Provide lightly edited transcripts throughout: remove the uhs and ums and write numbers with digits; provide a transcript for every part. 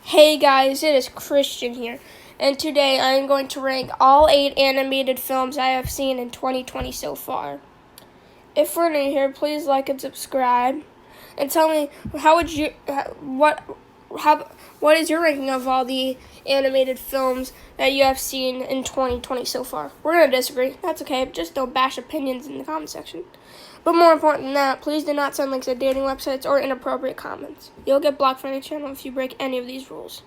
Hey guys, it is Christian here, and today I am going to rank all 8 animated films I have seen in 2020 so far. If we're new here, please like and subscribe, and tell me what is your ranking of all the animated films that you have seen in 2020 so far. We're going to disagree, that's okay, just don't bash opinions in the comment section. But more important than that, please do not send links to dating websites or inappropriate comments. You'll get blocked from the channel if you break any of these rules.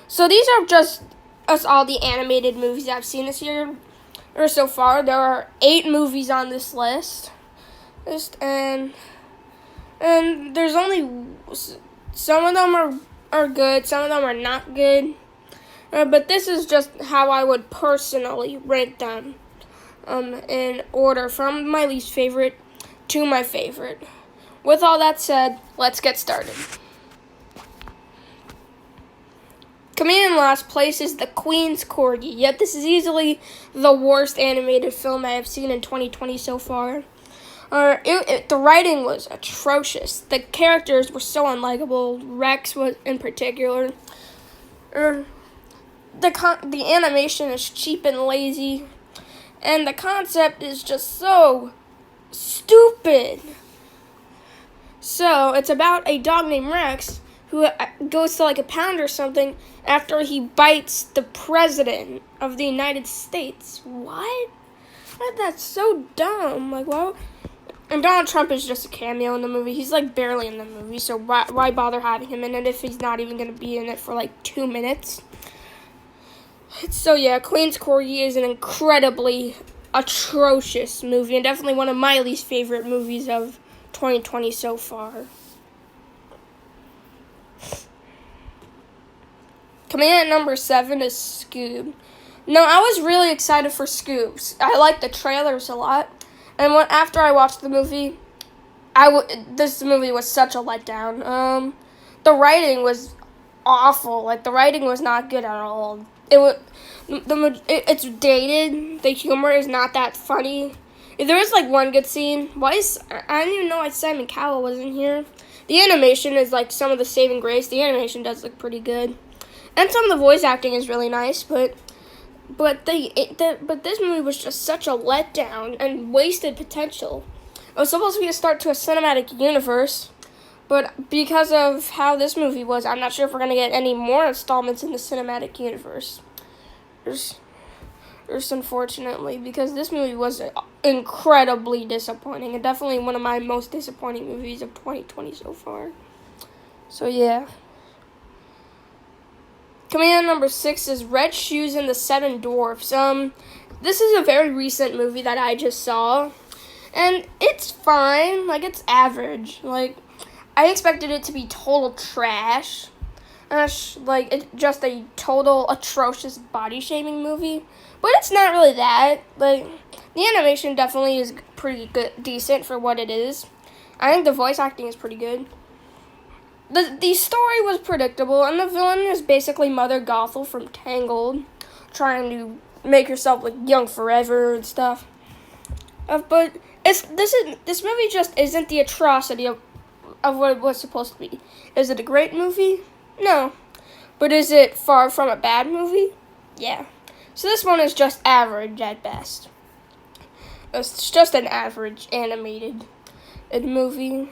So these are just all the animated movies I've seen this year, or so far. There are 8 movies on this list. And there's only, some of them are good, some of them are not good. But this is just how I would personally rank them in order from my least favorite to my favorite. With all that said, let's get started. Coming in last place is the Queens Corgi. Yet this is easily the worst animated film I have seen in 2020 so far. The writing was atrocious. The characters were so unlikable. Rex was in particular. The animation is cheap and lazy, and the concept is just so stupid. So it's about a dog named Rex who goes to like a pound or something after he bites the president of the United States. What? That's so dumb. Like, why? And Donald Trump is just a cameo in the movie. He's like barely in the movie, so why bother having him in it if he's not even going to be in it for like 2 minutes? So yeah, Queens Corgi is an incredibly atrocious movie, and definitely one of my least favorite movies of 2020 so far. Coming in at number 7 is Scoob. No, I was really excited for Scoob. I liked the trailers a lot, and after I watched the movie, this movie was such a letdown. The writing was awful. Like, the writing was not good at all. It's dated. The humor is not that funny. There is like one good scene. I didn't even know why Simon Cowell was in here. The animation is like some of the saving grace. The animation does look pretty good, and some of the voice acting is really nice. But this movie was just such a letdown and wasted potential. It was supposed to be a start to a cinematic universe, but because of how this movie was, I'm not sure if we're going to get any more installments in the cinematic universe. Unfortunately, because this movie was incredibly disappointing, and definitely one of my most disappointing movies of 2020 so far. So yeah. Coming in at number 6 is Red Shoes and the Seven Dwarfs. This is a very recent movie that I just saw, and it's fine. Like, it's average. Like, I expected it to be total trash. Like, it's just a total atrocious body-shaming movie. But it's not really that. Like, the animation definitely is pretty good, decent for what it is. I think the voice acting is pretty good. The story was predictable, and the villain is basically Mother Gothel from Tangled, trying to make herself look young forever and stuff. But this movie just isn't the atrocity of what it was supposed to be. Is it a great movie? No. But is it far from a bad movie? Yeah. So this one is just average at best. It's just an average animated movie.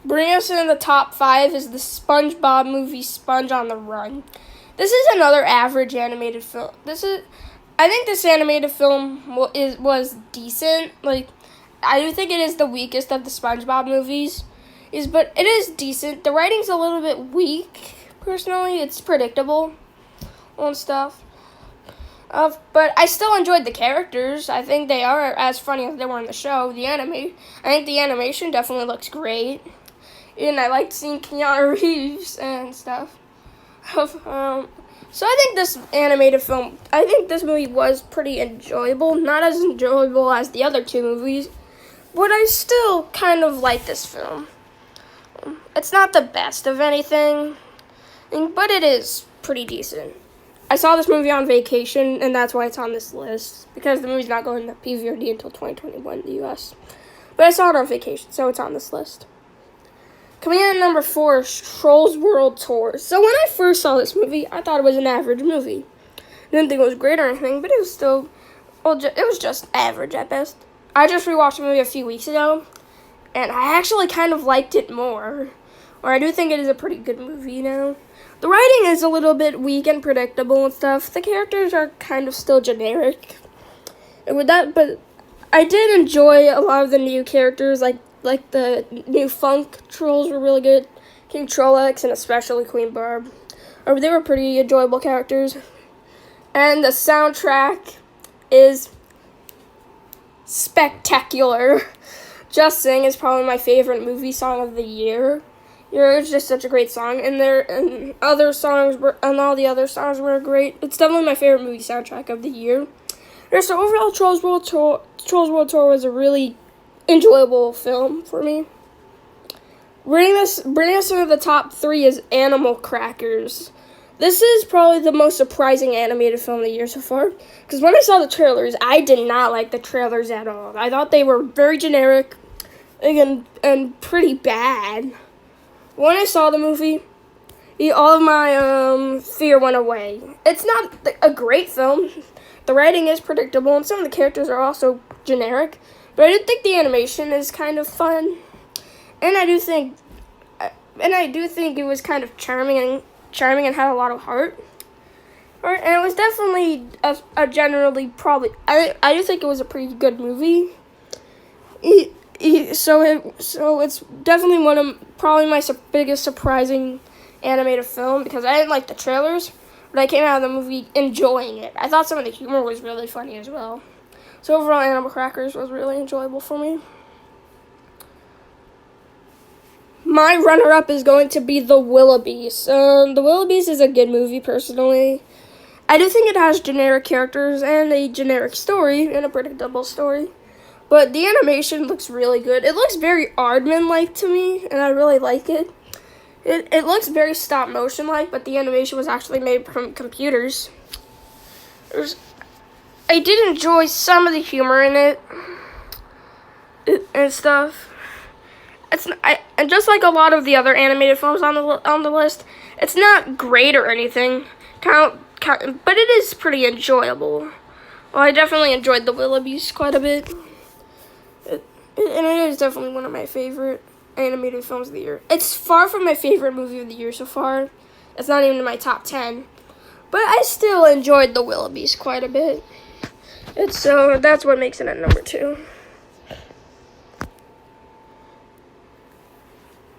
Bringing us in the top 5 is the SpongeBob movie, Sponge on the Run. This is another average animated film. I think this animated film was decent. Like, I do think it is the weakest of the SpongeBob movies, but it is decent. The writing's a little bit weak, personally. It's predictable and stuff. But I still enjoyed the characters. I think they are as funny as they were in the show. I think the animation definitely looks great. And I liked seeing Keanu Reeves and stuff. So I think this movie was pretty enjoyable. Not as enjoyable as the other 2 movies, but I still kind of like this film. It's not the best of anything, but it is pretty decent. I saw this movie on vacation, and that's why it's on this list, because the movie's not going to PVOD until 2021 in the U.S. But I saw it on vacation, so it's on this list. Coming in at number 4 is Trolls World Tour. So when I first saw this movie, I thought it was an average movie. I didn't think it was great or anything, but it was still, it was just average at best. I just rewatched the movie a few weeks ago, and I actually kind of liked it more. Or I do think it is a pretty good movie now. The writing is a little bit weak and predictable and stuff. The characters are kind of still generic. And with that, but I did enjoy a lot of the new characters, like the new funk trolls were really good. King Trollocs and especially Queen Barb. They were pretty enjoyable characters. And the soundtrack is spectacular. Just Sing is probably my favorite movie song of the year. It's just such a great song, and all the other songs were great. It's definitely my favorite movie soundtrack of the year. So overall, Trolls World Tour was a really enjoyable film for me. Bringing us into the top 3 is Animal Crackers. This is probably the most surprising animated film of the year so far. Because when I saw the trailers, I did not like the trailers at all. I thought they were very generic and pretty bad. When I saw the movie, all of my fear went away. It's not a great film. The writing is predictable, and some of the characters are also generic. But I do think the animation is kind of fun, and I do think it was kind of charming and had a lot of heart. And it was definitely a generally probably I do think it was a pretty good movie. So it's definitely one of probably my biggest surprising animated film, because I didn't like the trailers, but I came out of the movie enjoying it. I thought some of the humor was really funny as well. So overall, Animal Crackers was really enjoyable for me. My runner-up is going to be The Willoughbys. The Willoughbys is a good movie, personally. I do think it has generic characters and a generic story and a predictable story. But the animation looks really good. It looks very Aardman-like to me, and I really like it. It looks very stop-motion-like, but the animation was actually made from computers. I did enjoy some of the humor in it and stuff. And just like a lot of the other animated films on the list, it's not great or anything, but it is pretty enjoyable. Well, I definitely enjoyed The Willoughbys quite a bit. And it is definitely one of my favorite animated films of the year. It's far from my favorite movie of the year so far. It's not even in my top 10. But I still enjoyed The Willoughbys quite a bit. So that's what makes it at number 2.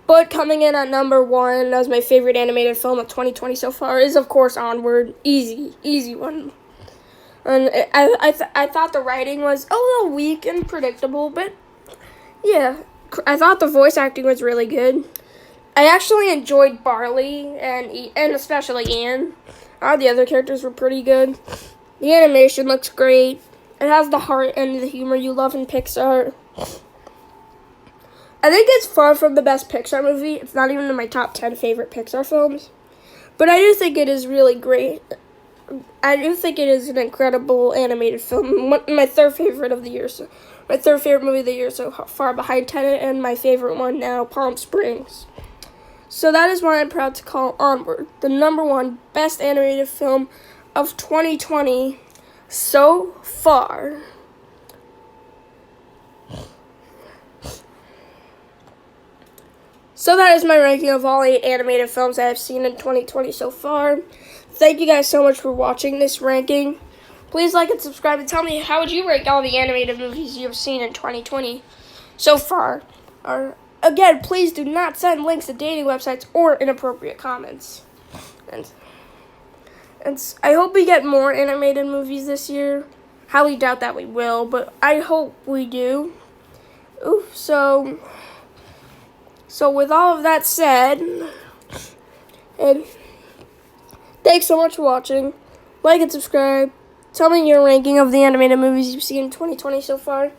But coming in at number 1 as my favorite animated film of 2020 so far is, of course, Onward. Easy one. And I thought the writing was a little weak and predictable, but yeah, I thought the voice acting was really good. I actually enjoyed Barley and especially Ian. All the other characters were pretty good. The animation looks great. It has the heart and the humor you love in Pixar. I think it's far from the best Pixar movie. It's not even in my top 10 favorite Pixar films. But I do think it is really great. I do think it is an incredible animated film. My third favorite of the year. My third favorite movie of the year so far, behind Tenet, and my favorite one now, Palm Springs. So that is why I'm proud to call Onward the number 1 best animated film of 2020 so far. So that is my ranking of all 8 animated films I have seen in 2020 so far. Thank you guys so much for watching this ranking. Please like and subscribe and tell me, how would you rank all the animated movies you have seen in 2020 so far? Again, please do not send links to dating websites or inappropriate comments. And I hope we get more animated movies this year. Highly doubt that we will, but I hope we do. So with all of that said, and thanks so much for watching. Like and subscribe. Tell me your ranking of the animated movies you've seen in 2020 so far.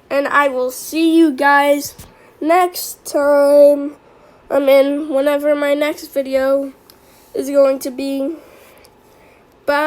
And I will see you guys next time. Whenever my next video is going to be. Bye.